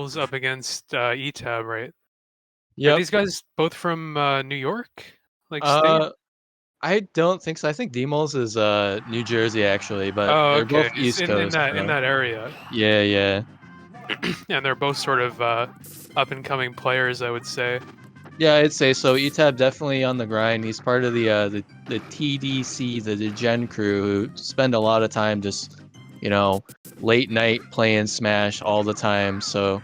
Dmolz up against Etab, right? Are Yep. these guys both from New York? Like state? I don't think so. I think Dmolz is New Jersey actually, but Oh, they're okay. both It's East Coast. in that area. Yeah, yeah. And they're both sort of up and coming players, I would say. Yeah, I'd say so. Etab definitely on the grind. He's part of the TDC, the Gen crew, who spend a lot of time just, you know, late night playing Smash all the time. So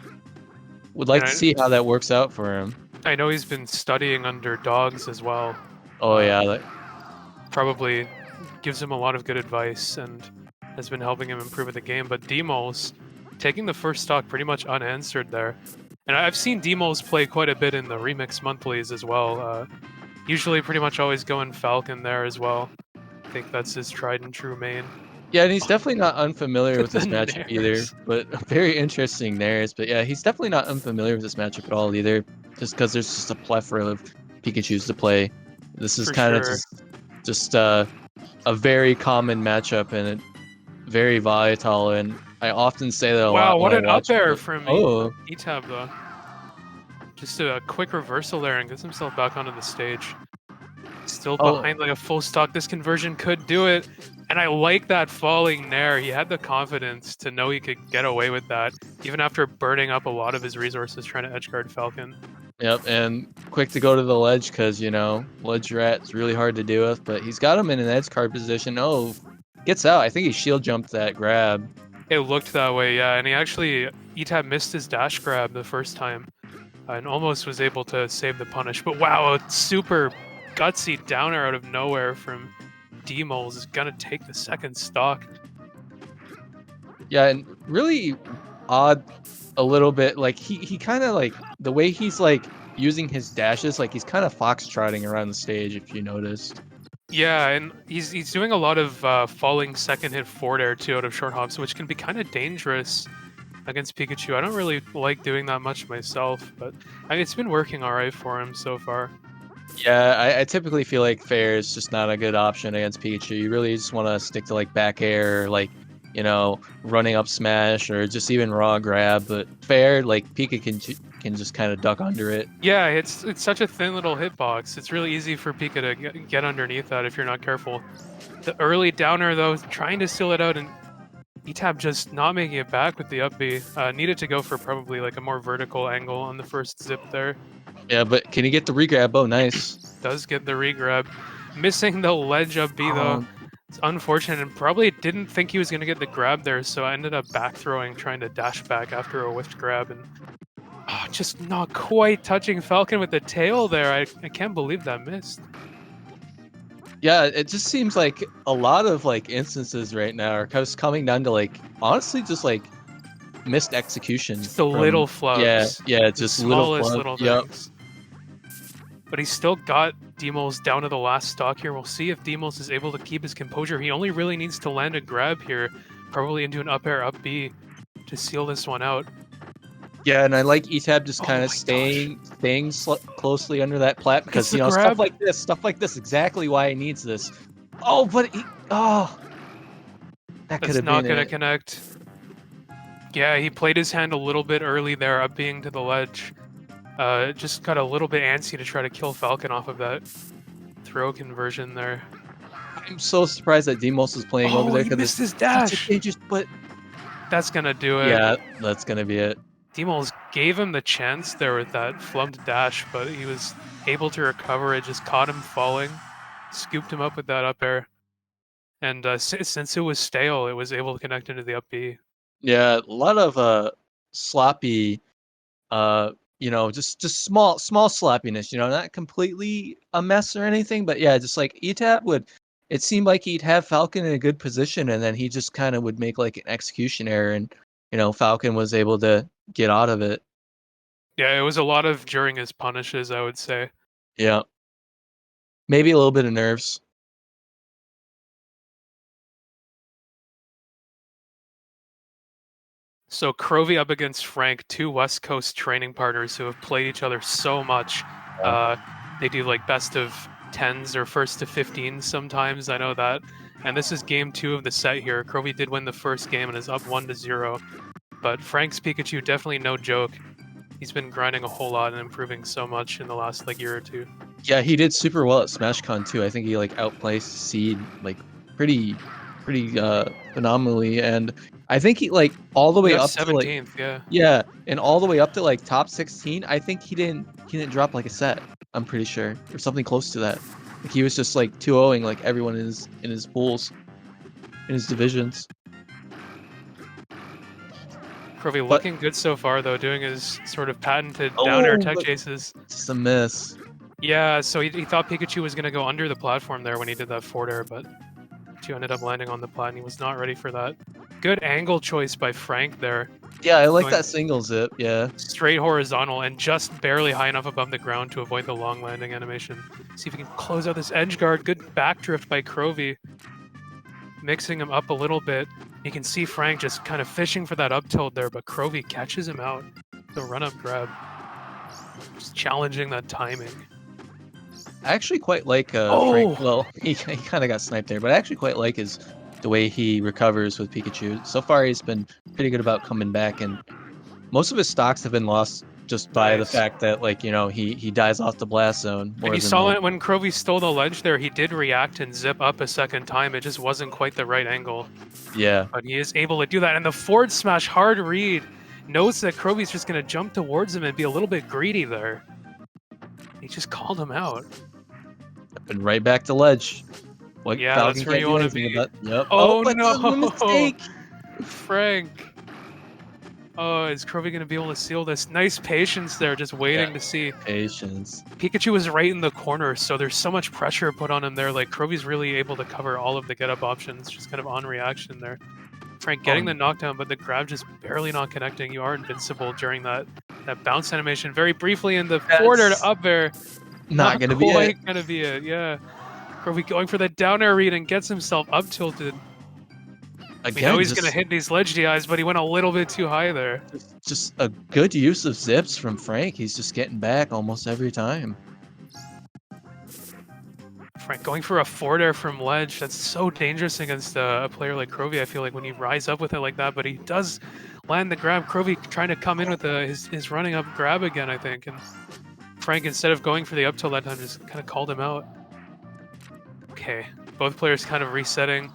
would like to And see how that works out for him. I know he's been studying under dogs as well. Oh yeah, Probably gives him a lot of good advice and has been helping him improve at the game. But Dmolz taking the first stock pretty much unanswered there. And I've seen Dmolz play quite a bit in the Remix Monthlies as well. Usually pretty much always going Falcon there as well. I think that's his tried and true main. yeah, and he's definitely not unfamiliar with The this matchup either. Nairs. But very interesting Nairs. But yeah, he's definitely not unfamiliar with this matchup at all either. Just because there's just a plethora of Pikachu's to play. This is For kind of sure. just a very common matchup and very volatile. And I often say that a Wow, lot what when I an up watch air it. from Oh, Etab though. Just a quick reversal there and gets himself back onto the stage. Still oh, behind like a full stock. This conversion could do it. And I like that falling Nair. He had the confidence to know he could get away with that, even after burning up a lot of his resources trying to edgeguard Falcon. yep, and quick to go to the ledge because, ledge rat's really hard to deal with, but he's got him in an edge card position. Oh, gets out. I think he shield jumped that grab. It looked that way, yeah. And he actually, Etab missed his dash grab the first time and almost was able to save the punish. But wow, a super gutsy downer out of nowhere from Dmolz is gonna take the second stock. Yeah, and really odd a little bit. Like he kind of like the way he's like using his dashes, like he's kind of foxtrotting around the stage, if you noticed. Yeah, and he's doing a lot of falling second hit forward air too out of short hops, which can be kind of dangerous against Pikachu. I don't really like doing that much myself, but I mean, it's been working alright for him so far. Yeah, I typically feel like fair is just not a good option against Pikachu. You really just want to stick to like back air, like running up smash, or just even raw grab. But fair, like Pika can just kind of duck under it. Yeah, it's such a thin little hitbox. It's really easy for Pika to get underneath that if you're not careful. The early downer though, trying to seal it out, and Etab just not making it back with the up B. Needed to go for probably like a more vertical angle on the first zip there. Yeah, but can he get the regrab? Oh, nice. Does get the regrab. Missing the ledge up B though. It's unfortunate, and probably didn't think he was going to get the grab there, so I ended up back throwing, trying to dash back after a whiffed grab, and just not quite touching Falcon with the tail there. I can't believe that missed. Yeah, it just seems like a lot of like instances right now are just coming down to like honestly just like missed execution. Just the little flubs. Yeah, The just smallest little little things. But he's still got Dmolz down to the last stock here. We'll see if Dmolz is able to keep his composure. He only really needs to land a grab here, probably into an up air up B to seal this one out. Yeah, and I like Etab just kind of staying closely under that plat because stuff like this, exactly why he needs this. Oh, but that could have been not gonna connect. Yeah, he played his hand a little bit early there, up being to the ledge. Just got a little bit antsy to try to kill Falcon off of that throw conversion there. I'm so surprised that Dmolz is playing over there because he missed his dash. But that's gonna do it. Yeah, that's gonna be it. Dmolz gave him the chance there with that flubbed dash, but he was able to recover it, just caught him falling, scooped him up with that up air. And since it was stale, it was able to connect into the up B. Yeah, a lot of sloppy, just small sloppiness, not completely a mess or anything, but yeah, just like Etab it seemed like he'd have Falcon in a good position, and then he just kind of would make like an execution error, and Falcon was able to get out of it. Yeah, it was a lot of during his punishes, I would say. Yeah. Maybe a little bit of nerves. So Crovy up against Frank, two West Coast training partners who have played each other so much. They do like best of 10s or first to 15s sometimes, I know that. And this is game 2 of the set here. Crovy did win the first game and is up 1-0. But Frank's Pikachu, definitely no joke. He's been grinding a whole lot and improving so much in the last like year or two. Yeah, he did super well at SmashCon too. I think he like outplaced Seed like pretty phenomenally, and I think he like all the He way got up to like 17th, yeah. yeah, and all the way up to like top 16. I think he didn't drop like a set. I'm pretty sure, or something close to that. Like he was just like 2-0ing like everyone in his pools, in his divisions. Crovy But looking good so far though, doing his sort of patented down air oh, tech but chases. just a miss. Yeah, so he thought Pikachu was gonna go under the platform there when he did that forward air, but Pikachu ended up landing on the plat and he was not ready for that. Good angle choice by Frank there. Yeah, I like Going that single zip. Yeah. straight horizontal and just barely high enough above the ground to avoid the long landing animation. See if he can close out this edge guard. Good backdrift by Crovy. Mixing him up a little bit. You can see Frank just kind of fishing for that up tilt there, but Crovy catches him out. The run-up grab. Just challenging that timing. I actually quite like Frank. Well, he kind of got sniped there, but I actually quite like the way he recovers with Pikachu. So far, he's been pretty good about coming back, and most of his stocks have been lost just by the Nice. fact that like he dies off the blast zone more And you than saw like, it when Crovy stole the ledge there, he did react and zip up a second time. It just wasn't quite the right angle. yeah. But he is able to do that. And the forward smash hard read knows that Crovy's just going to jump towards him and be a little bit greedy there. He just called him out. And right back to ledge. What Yeah, Falcon that's where can't you do wanna anything be. about- Yep. Oh, but no! the mistake. Frank. Oh, is Crovy going to be able to seal this? Nice patience there, just waiting to see. Patience. Pikachu was right in the corner, so there's so much pressure put on him there. Like, Crovy's really able to cover all of the get-up options, just kind of on reaction there. Frank getting the knockdown, but the grab just barely not connecting. You are invincible during that bounce animation. Very briefly in the forward air to up air. Not gonna be it. Quite gonna be it, yeah. Crovy going for the down air read and gets himself up tilted. We Again, know he's gonna hit these ledge DIs, but he went a little bit too high there. just a good use of zips from Frank. He's just getting back almost every time. Frank going for a forward air from ledge. That's so dangerous against a player like Crovy. I feel like when you rise up with it like that, but he does land the grab. Crovy trying to come in with his running up grab again, I think. And Frank, instead of going for the up tilt that time, just kind of called him out. Okay, both players kind of resetting.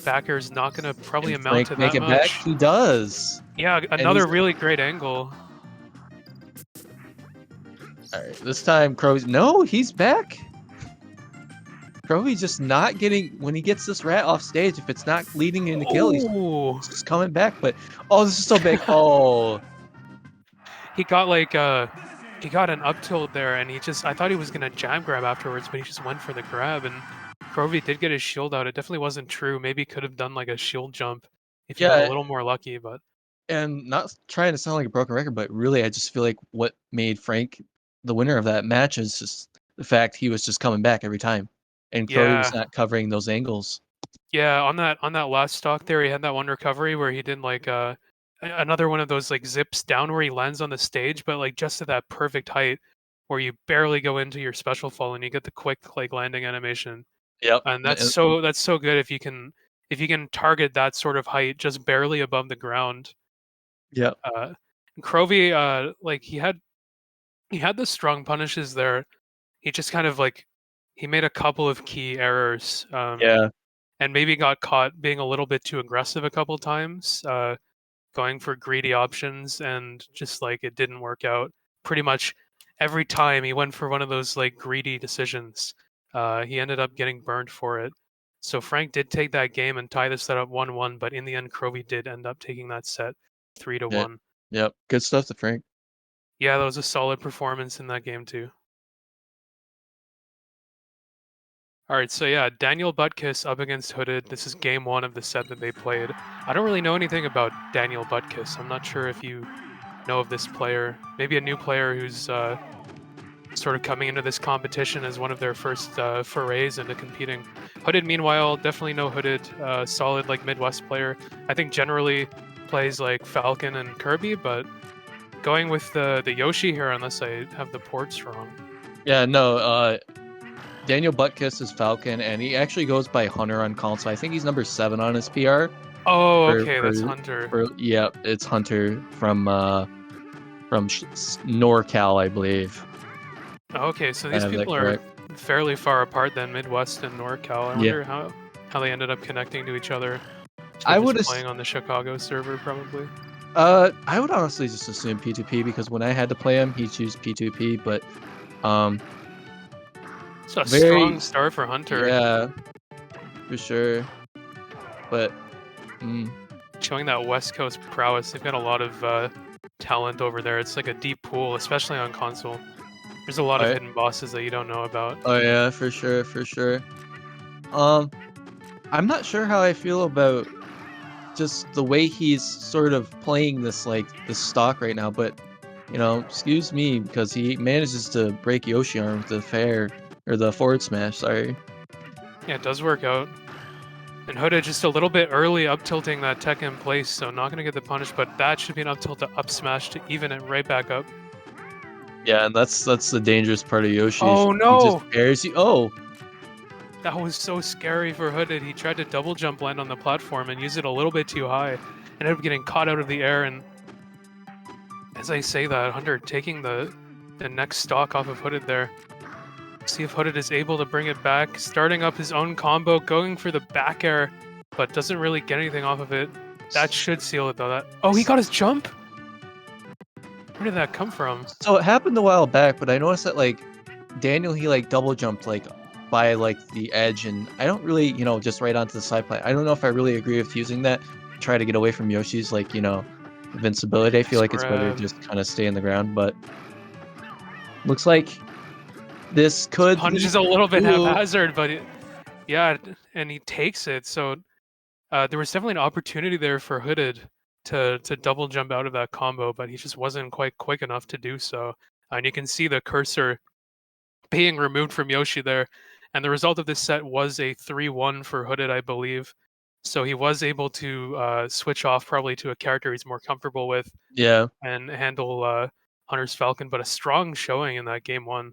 Backer's not going to probably And amount Frank to make that it much. back. He does. Yeah, another really great angle. All right, this time Crowy's no, he's back. Crowy's just not getting when he gets this rat off stage. If it's not leading into kill, he's just coming back. But oh, this is so big. Oh, he got like he got an up tilt there, and I thought he was gonna jab grab afterwards, but he just went for the grab, and Crovy did get his shield out. It definitely wasn't true. Maybe could have done like a shield jump if he got a little more lucky, but. And not trying to sound like a broken record, but really, I just feel like what made Frank the winner of that match is just the fact he was just coming back every time, and Crowy was not covering those angles. Yeah, on that last stock there, he had that one recovery where he did like another one of those like zips down where he lands on the stage, but like just at that perfect height where you barely go into your special fall and you get the quick like landing animation. Yep. And that's so good if you can target that sort of height just barely above the ground. Yep. Crovy, like he had the strong punishes there. He just kind of like he made a couple of key errors. And maybe got caught being a little bit too aggressive a couple times, going for greedy options, and just like it didn't work out. Pretty much every time he went for one of those like greedy decisions, he ended up getting burned for it. So Frank did take that game and tie the set up 1-1, but in the end, Crovy did end up taking that set 3-1. Yep, good stuff to Frank. Yeah, that was a solid performance in that game too. All right, so yeah, DanialButtKiss up against Hooded. This is game 1 of the set that they played. I don't really know anything about DanialButtKiss. I'm not sure if you know of this player. Maybe a new player who's sort of coming into this competition as one of their first forays into competing. Hooded, meanwhile, definitely know Hooded. Solid like Midwest player. I think generally plays like Falcon and Kirby, but going with the Yoshi here, unless I have the ports wrong. Yeah, no, DanialButtKiss is Falcon, and he actually goes by Hunter on console. I think he's number 7 on his PR. Oh, For okay, for that's Hunter. yeah, it's Hunter from NorCal, I believe. Okay, so I these have that people are correct. fairly far apart then, Midwest and NorCal. I Yeah. wonder how they ended up connecting to each other. I They're would just have. playing on the Chicago server, probably. I would honestly just assume P2P because when I had to play him, he chose P2P. But um, So a strong very start for Hunter, yeah, for sure. But mm, showing that West Coast prowess. They've got a lot of talent over there. It's like a deep pool, especially on console. There's a lot of I, hidden bosses that you don't know about. oh yeah, for sure, for sure. Um, I'm not sure how I feel about just the way he's sort of playing this stock right now, but excuse me because he manages to break Yoshi arm with the fair or the forward smash, sorry. Yeah, it does work out. And Huda just a little bit early up tilting that tech in place, so not gonna get the punish, but that should be an up tilt to up smash to even it right back up. Yeah, and that's the dangerous part of Yoshi. Oh He just no! airs you. Oh, That was so scary for Hooded. He tried to double jump land on the platform and use it a little bit too high. Ended up getting caught out of the air, and as I say that, Hunter taking the next stock off of Hooded there. See if Hooded is able to bring it back, starting up his own combo, going for the back air, but doesn't really get anything off of it. That should seal it though. Oh, he got his jump? Where did that come from? so it happened a while back, but I noticed that Daniel he double jumped by the edge, and I don't really just right onto the side plate. I don't know if I really agree with using that. Try to get away from Yoshi's invincibility. I feel Nice like it's better to grab. just kind of stay in the ground, but looks like this could Punish lead. is a little bit Ooh, haphazard, but yeah, and he takes it. So there was definitely an opportunity there for Hooded to double jump out of that combo, but he just wasn't quite quick enough to do so. And you can see the cursor being removed from Yoshi there. And the result of this set was a 3-1 for Hooded, I believe. So he was able to switch off probably to a character he's more comfortable with yeah, and handle Hunter's Falcon, but a strong showing in that game one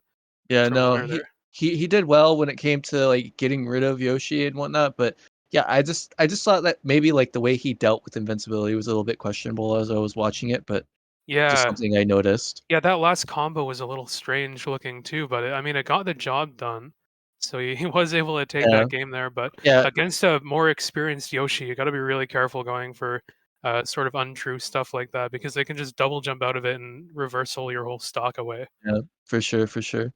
yeah. from No, Hunter he there. he did well when it came to getting rid of Yoshi and whatnot, but yeah, I just thought that maybe the way he dealt with invincibility was a little bit questionable as I was watching it, but just Yeah, something I noticed. yeah, that last combo was a little strange looking too, but I mean, it got the job done. So he was able to take Yeah, that game there, but yeah, against a more experienced Yoshi, you got to be really careful going for sort of untrue stuff like that because they can just double jump out of it and reversal your whole stock away. yeah, for sure, for sure.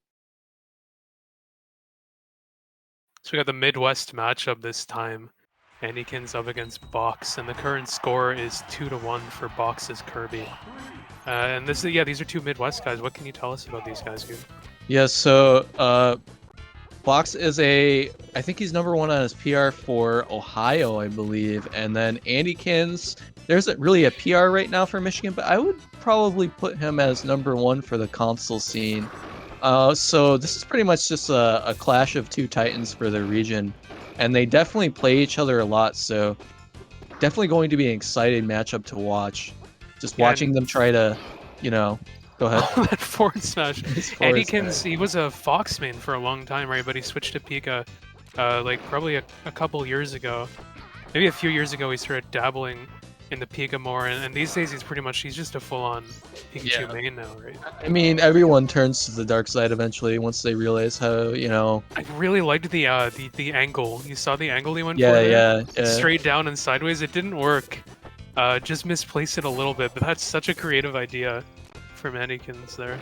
So we got the Midwest matchup this time. Andykins up against Box, and the current score is 2-1 for Box's Kirby. And these are two Midwest guys. What can you tell us about these guys, Goon? Yeah, so Fox is I think he's number one on his PR for Ohio, I believe. And then Andykins, there's really a PR right now for Michigan, but I would probably put him as number one for the console scene. So this is pretty much just a clash of two titans for the region. And they definitely play each other a lot, so definitely going to be an exciting matchup to watch. Just Yeah, watching them try to, go ahead. oh, that forward smash. It's forward smash. Andykins, he was a Fox main for a long time, right? But he switched to Pika, probably a couple years ago. Maybe a few years ago, he started dabbling in the Pika more, and these days he's just a full-on Pikachu Yeah. main now, right? I mean, everyone turns to the dark side eventually once they realize how, I really liked the angle. You saw the angle he went for yeah, there? yeah. Straight down and sideways. It didn't work. Just misplaced it a little bit, but that's such a creative idea from Andykins there.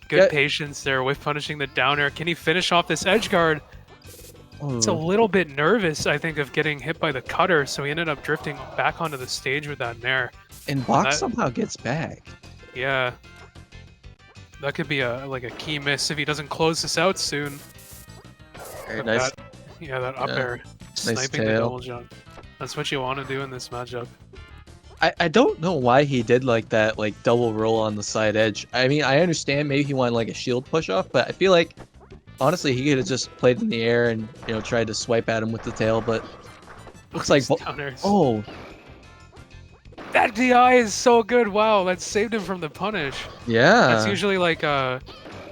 Good Yeah. patience there with punishing the down air. Can he finish off this edge guard? It's a Ooh. little bit nervous, I think, of getting hit by the cutter, so he ended up drifting back onto the stage with that nair. And Box That- somehow gets back. Yeah. That could be a key miss if he doesn't close this out soon. Very But nice. that up Yeah. air, sniping the tail. double jump. That's what you want to do in this matchup. I don't know why he did that double roll on the side edge. I mean, I understand maybe he wanted a shield push off, but I feel like honestly he could have just played in the air and tried to swipe at him with the tail, but looks like Down airs. oh That DI is so good. Wow, that saved him from the punish. yeah. That's usually like a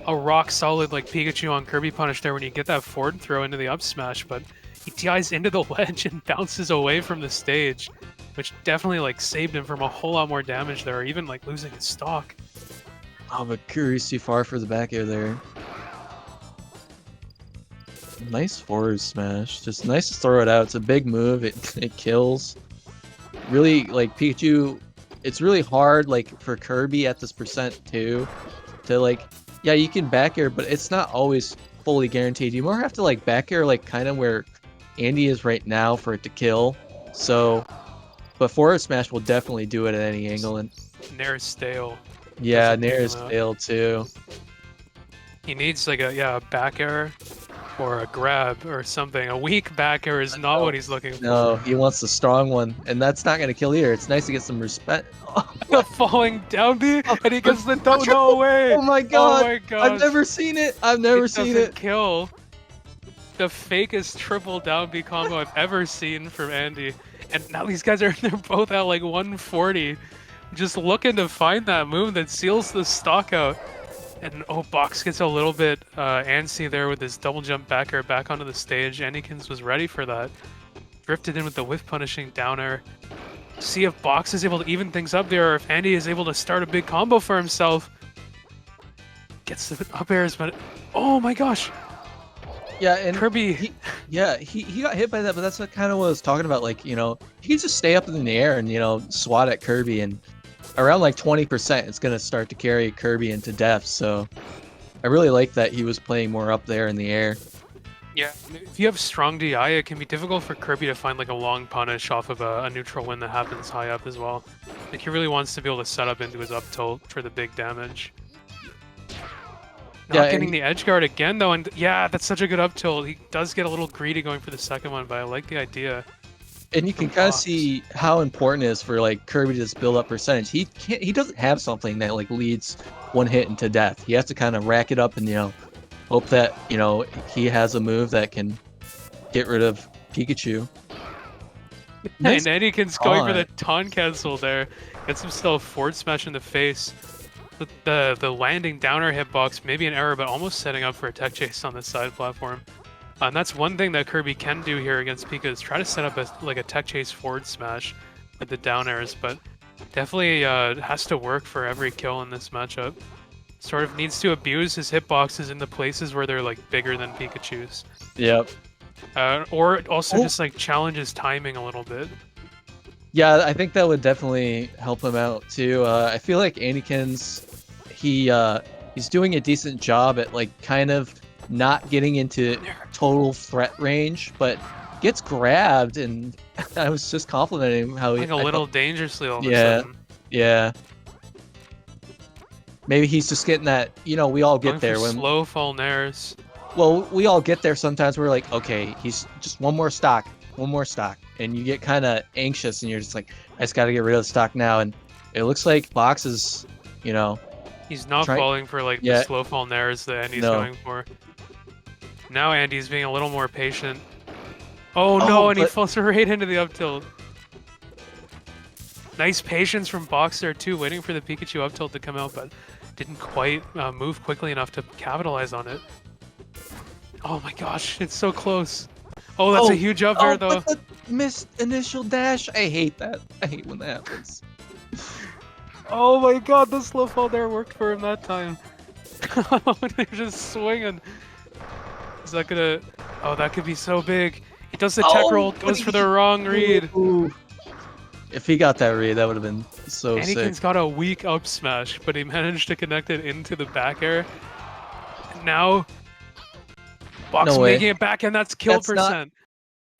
rock solid Pikachu on Kirby punish there when you get that forward throw into the up smash, but he dives into the ledge and bounces away from the stage, which definitely like saved him from a whole lot more damage there, or even like losing his stock. Oh, but Curry's too far for the back air there. Nice forward smash. Just nice to throw it out. It's a big move. It kills. Really, like, Pikachu, it's really hard, like, for Kirby at this percent, too, to, like, yeah, you can back air, but it's not always fully guaranteed. You more have to, like, back air, like, kind of where Andy is right now for it to kill. So, but forward smash will definitely do it at any angle. And Nair is stale. yeah, Nair is stale, too. He needs, like, a back air or a grab or something. A weak back air is not what he's looking for. No, he wants the strong one, and that's not going to kill either. It's nice to get some respect. The falling down B, and he gets the no away. Oh my god! Oh my god! I've never seen it. I've never seen it. Kill. The fakest triple down B combo I've ever seen from Andy, and now these guys they're both at like 140, just looking to find that move that seals the stock out. And oh, Box gets a little bit antsy there with his double jump back air back onto the stage. Andykins was ready for that. Drifted in with the whiff punishing down air. See if Box is able to even things up there, or if Andy is able to start a big combo for himself. Gets the up airs, but oh my gosh! Yeah, and Kirby. He got hit by that, but that's what kind of what I was talking about. Like, you know, he can just stay up in the air and, you know, swat at Kirby, and around like 20%, it's gonna start to carry Kirby into death. So I really like that he was playing more up there in the air. Yeah, if you have strong DI, it can be difficult for Kirby to find like a long punish off of a neutral win that happens high up as well. Like he really wants to be able to set up into his up tilt for the big damage. Not getting the edge guard again though, and yeah, that's such a good up tilt. He does get a little greedy going for the second one, but I like the idea. And you can kind of see how important it is for like Kirby to just build up percentage. He doesn't have something that like leads one hit into death. He has to kind of rack it up and, you know, hope that, you know, he has a move that can get rid of Pikachu. Nice. And Andykins going for the taunt cancel there. Gets himself forward smash in the face. The landing downer hitbox, maybe an error, but almost setting up for a tech chase on the side platform. And that's one thing that Kirby can do here against Pika, is try to set up a tech chase forward smash with the down airs, but definitely has to work for every kill in this matchup. Sort of needs to abuse his hitboxes in the places where they're like bigger than Pikachu's. Yep. Or also just like challenge his timing a little bit. Yeah, I think that would definitely help him out too. I feel like Andykins, he's doing a decent job at like kind of not getting into total threat range, but gets grabbed, and I was just complimenting him how like a little dangerously all of a sudden. Yeah. Maybe he's just getting that, you know, we all get there when slow fall nairs. Well, we all get there sometimes. We're like, okay, he's just one more stock, and you get kind of anxious, and you're just like, I just got to get rid of the stock now. And it looks like Box is, you know, he's not falling for like the slow fall nairs that Andy's going for. Now Andy's being a little more patient. Oh no, and he falls right into the up tilt. Nice patience from Box there too, waiting for the Pikachu up tilt to come out, but didn't quite move quickly enough to capitalize on it. Oh my gosh, it's so close. Oh, that's a huge up air though. But the missed initial dash. I hate that. I hate when that happens. Oh my god, the slow fall there worked for him that time. They're just swinging. Is that gonna... Oh, that could be so big. He does the tech roll, goes for the wrong read. Ooh. If he got that read, that would have been so sick. Andykins got a weak up smash, but he managed to connect it into the back air. And now, Box making it back, and that's kill percent.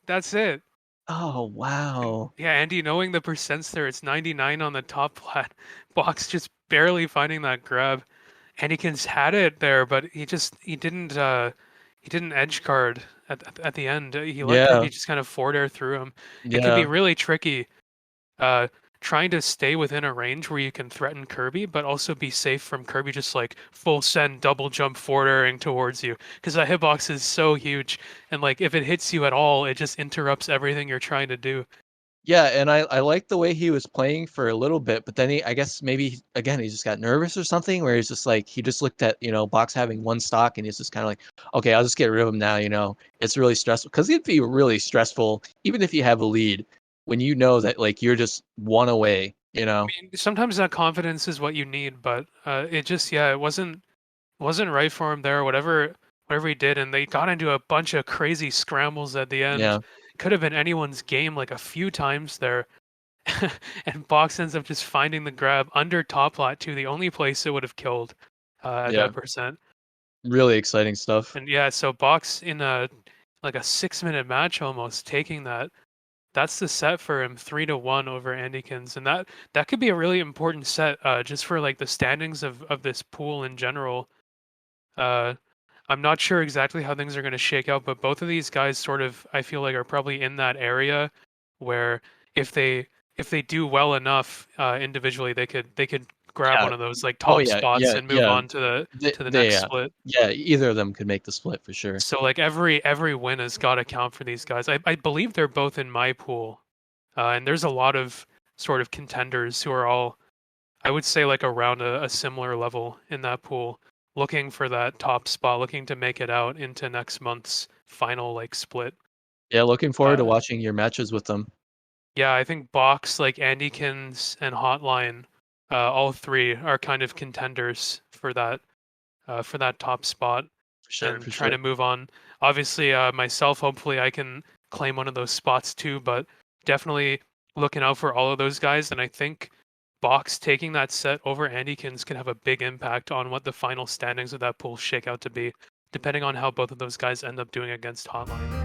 That's it. Oh, wow. Yeah, Andy, knowing the percents there, it's 99 on the top plat. Box just barely finding that grab. Andykins had it there, but he didn't edge guard at the end. He let Kirby just kind of forward air through him. It can be really tricky trying to stay within a range where you can threaten Kirby, but also be safe from Kirby just like full send double jump forward airing towards you. Because that hitbox is so huge, and like if it hits you at all, it just interrupts everything you're trying to do. Yeah, and I like the way he was playing for a little bit, but then I guess maybe again he just got nervous or something, where he's just like he just looked at Box having one stock, and he's just kind of like, okay, I'll just get rid of him now. It's really stressful because it'd be really stressful even if you have a lead when you know that like you're just one away. I mean, sometimes that confidence is what you need, but it just it wasn't right for him there. Whatever he did, and they got into a bunch of crazy scrambles at the end. Yeah, Could have been anyone's game like a few times there. And Box ends up just finding the grab under top lot too, the only place it would have killed at yeah, that percent. really exciting stuff. And so Box in a like a 6-minute match almost taking that. That's the set for him, 3-1 over Andykins, and that could be a really important set just for like the standings of this pool in general. Uh, I'm not sure exactly how things are going to shake out, but both of these guys sort of I feel like are probably in that area where if they if they do well enough individually, they could grab Yeah. one of those like Oh top yeah, spots yeah, and move yeah. on to the They next yeah. split. Yeah, either of them could make the split for sure. So like every win has got to count for these guys. I believe they're both in my pool, and there's a lot of sort of contenders who are all I would say like around a similar level in that pool, looking for that top spot, looking to make it out into next month's final like split. Yeah, looking forward to Uh, watching your matches with them. yeah, I think Box, like Andykins and Hotline, all three are kind of contenders for that top spot For sure, and for trying sure. to move on. Obviously, myself, hopefully, I can claim one of those spots too, but definitely looking out for all of those guys. And I think Box taking that set over Andykins can have a big impact on what the final standings of that pool shake out to be, depending on how both of those guys end up doing against Hotline.